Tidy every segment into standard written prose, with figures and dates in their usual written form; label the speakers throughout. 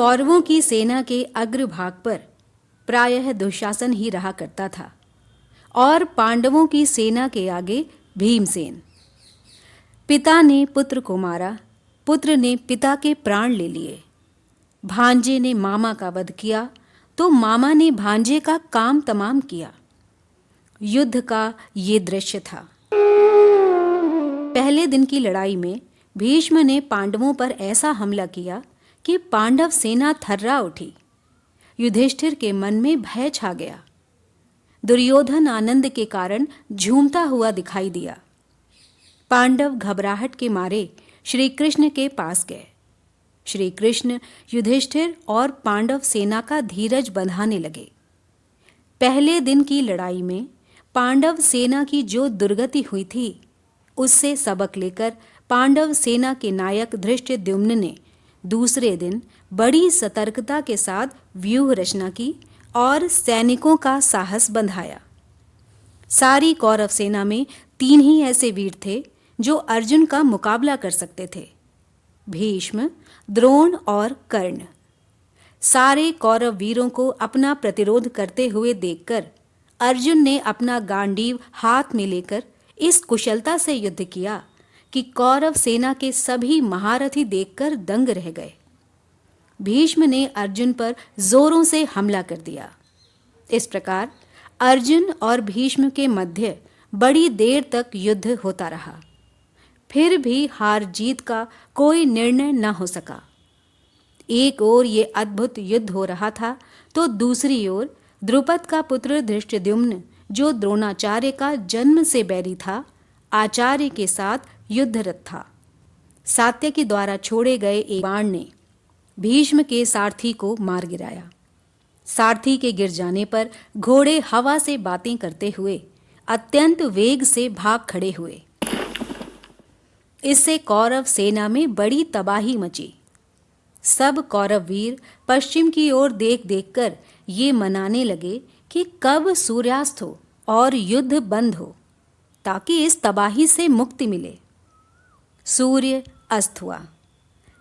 Speaker 1: कौरवों की सेना के अग्रभाग पर प्रायः दुशासन ही रहा करता था और पांडवों की सेना के आगे भीमसेन। पिता ने पुत्र को मारा, पुत्र ने पिता के प्राण ले लिए। भांजे ने मामा का वध किया तो मामा ने भांजे का काम तमाम किया। युद्ध का ये दृश्य था। पहले दिन की लड़ाई में भीष्म ने पांडवों पर ऐसा हमला किया कि पांडव सेना थर्रा उठी। युधिष्ठिर के मन में भय छा गया। दुर्योधन आनंद के कारण झूमता हुआ दिखाई दिया। पांडव घबराहट के मारे श्री कृष्ण के पास गए। श्री कृष्ण युधिष्ठिर और पांडव सेना का धीरज बंधाने लगे। पहले दिन की लड़ाई में पांडव सेना की जो दुर्गति हुई थी, उससे सबक लेकर पांडव सेना के नायक धृष्टद्युम्न ने दूसरे दिन बड़ी सतर्कता के साथ व्यूह रचना की और सैनिकों का साहस बंधाया। सारी कौरव सेना में 3 ही ऐसे वीर थे जो अर्जुन का मुकाबला कर सकते थे, भीष्म, द्रोण और कर्ण। सारे कौरव वीरों को अपना प्रतिरोध करते हुए देखकर अर्जुन ने अपना गांडीव हाथ में लेकर इस कुशलता से युद्ध किया कि कौरव सेना के सभी महारथी देखकर दंग रह गए। भीष्म ने अर्जुन पर जोरों से हमला कर दिया। इस प्रकार अर्जुन और भीष्म के मध्य बड़ी देर तक युद्ध होता रहा। फिर भी हार जीत का कोई निर्णय न हो सका। एक ओर ये अद्भुत युद्ध हो रहा था तो दूसरी ओर द्रुपद का पुत्र धृष्टद्युम्न, जो द्रोणाचार्य का जन्म से बैरी था, आचार्य के साथ युद्धरत था। सात्यकी द्वारा छोड़े गए एक बाण ने भीष्म के सारथी को मार गिराया। सारथी के गिर जाने पर घोड़े हवा से बातें करते हुए अत्यंत वेग से भाग खड़े हुए। इससे कौरव सेना में बड़ी तबाही मची। सब कौरव वीर पश्चिम की ओर देख देखकर ये मनाने लगे कि कब सूर्यास्त हो और युद्ध बंद हो, ताकि इस तबाही से मुक्ति मिले। सूर्य अस्त हुआ,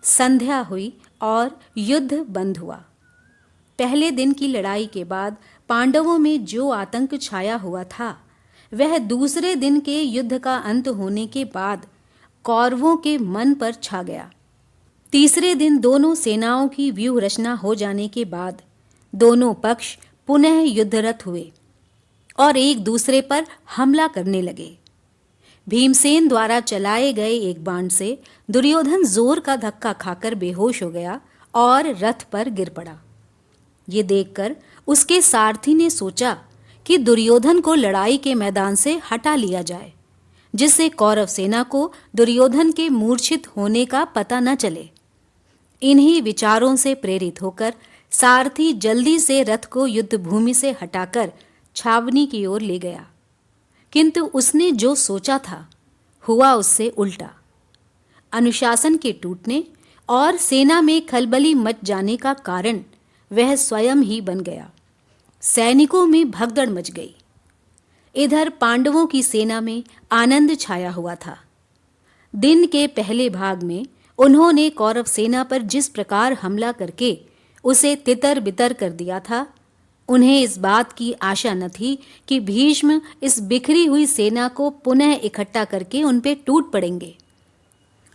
Speaker 1: संध्या हुई और युद्ध बंद हुआ। पहले दिन की लड़ाई के बाद पांडवों में जो आतंक छाया हुआ था, वह दूसरे दिन के युद्ध का अंत होने के बाद कौरवों के मन पर छा गया। तीसरे दिन दोनों सेनाओं की व्यूह रचना हो जाने के बाद दोनों पक्ष पुनः युद्धरत हुए और एक दूसरे पर हमला करने लगे। भीमसेन द्वारा चलाए गए एक बाण से दुर्योधन जोर का धक्का खाकर बेहोश हो गया और रथ पर गिर पड़ा। ये देखकर उसके सारथी ने सोचा कि दुर्योधन को लड़ाई के मैदान से हटा लिया जाए, जिससे कौरव सेना को दुर्योधन के मूर्छित होने का पता न चले। इन्हीं विचारों से प्रेरित होकर सारथी जल्दी से रथ को युद्ध भूमि से हटाकर छावनी की ओर ले गया, किंतु उसने जो सोचा था हुआ उससे उल्टा। अनुशासन के टूटने और सेना में खलबली मच जाने का कारण वह स्वयं ही बन गया। सैनिकों में भगदड़ मच गई। इधर पांडवों की सेना में आनंद छाया हुआ था। दिन के पहले भाग में उन्होंने कौरव सेना पर जिस प्रकार हमला करके उसे तितर बितर कर दिया था, उन्हें इस बात की आशा न थी कि भीष्म इस बिखरी हुई सेना को पुनः इकट्ठा करके उन पे टूट पड़ेंगे।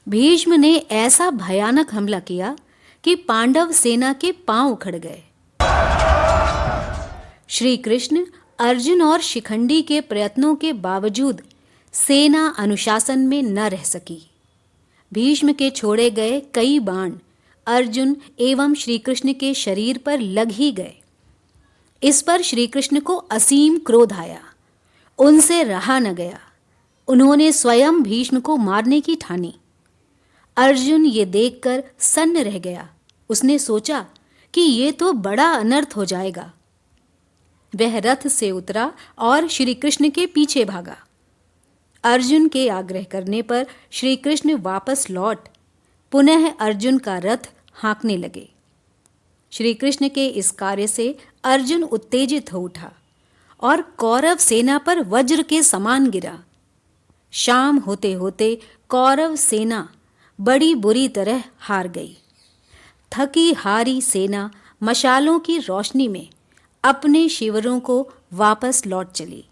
Speaker 1: भीष्म ने ऐसा भयानक हमला किया कि पांडव सेना के पांव उखड़ गए। श्री कृष्ण, अर्जुन और शिखंडी के प्रयत्नों के बावजूद सेना अनुशासन में न रह सकी। भीष्म के छोड़े गए कई बाण अर्जुन एवं श्री कृष्ण के शरीर पर लग ही गए। इस पर श्री कृष्ण को असीम क्रोध आया। उनसे रहा न गया। उन्होंने स्वयं भीष्म को मारने की ठानी। अर्जुन ये देखकर सन्न रह गया। उसने सोचा कि ये तो बड़ा अनर्थ हो जाएगा। वह रथ से उतरा और श्री कृष्ण के पीछे भागा। अर्जुन के आग्रह करने पर श्री कृष्ण वापस लौट पुनः अर्जुन का रथ हाँकने लगे। श्री कृष्ण के इस कार्य से अर्जुन उत्तेजित हो उठा और कौरव सेना पर वज्र के समान गिरा। शाम होते होते कौरव सेना बड़ी बुरी तरह हार गई। थकी हारी सेना मशालों की रोशनी में अपने शिविरों को वापस लौट चली।